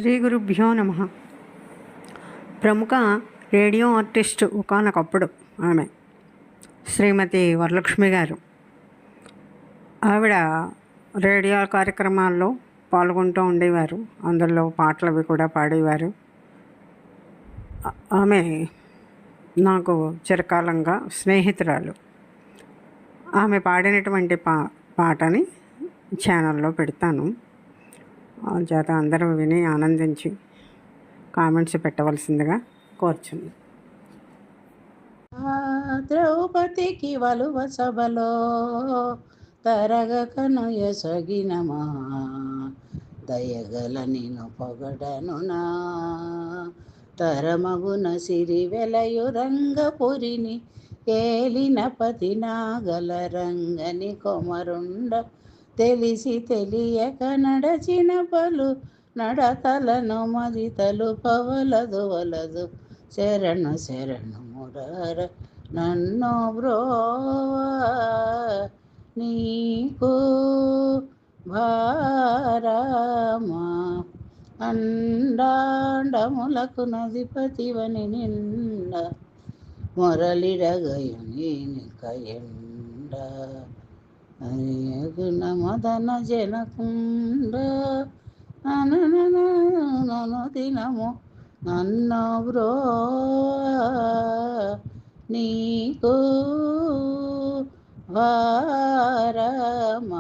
శ్రీ గురుభ్యో నమ. ప్రముఖ రేడియో ఆర్టిస్ట్ ఒకానొకప్పుడు ఆమె శ్రీమతి వరలక్ష్మి గారు. ఆవిడ రేడియో కార్యక్రమాల్లో పాల్గొంటూ ఉండేవారు. అందులో పాటలు అవి కూడా పాడేవారు. ఆమె నాకు చిరకాలంగా స్నేహితురాలు. ఆమె పాడినటువంటి పాటని ఛానల్లో పెడతాను. చేత అందరూ విని ఆనందించి కామెంట్స్ పెట్టవలసిందిగా కోరుచుంది. ద్రౌపదికి వలువ సభలో తరగకను ఎసగినమా దయగల నిను పొగడనునా తరమగున సిరి వెలయు రంగపురిని ఏలిన పతి నాగల రంగని కొమరుండ తెలిసి తెలియక నడచిన పలు నడతలను మది తలుపవలదు వలదు శరణు శరణు మురార నన్ను బ్రోవా నీకు భారమా అండాండములకు నదిపతివని నిండ మొరలిడగయు నేనిక ఎండ గుణ మదన జనకుండ నను దినము నన్ను బ్రో నీకు భారమ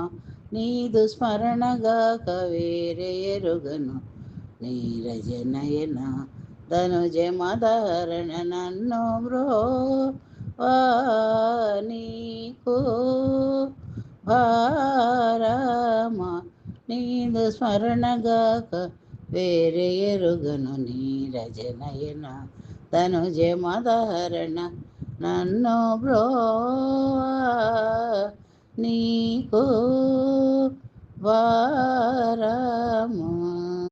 నీదు స్మరణగాక వేరే ఎరుగను నీరజనయన ధనుజ మదహరణ నన్ను బ్రో నీకు భారమ నీదు స్మరణగాక వేరే ఎరుగను నీరజనయన ధనుజ మదహరణ నన్ను బ్రో నీకు భారమ.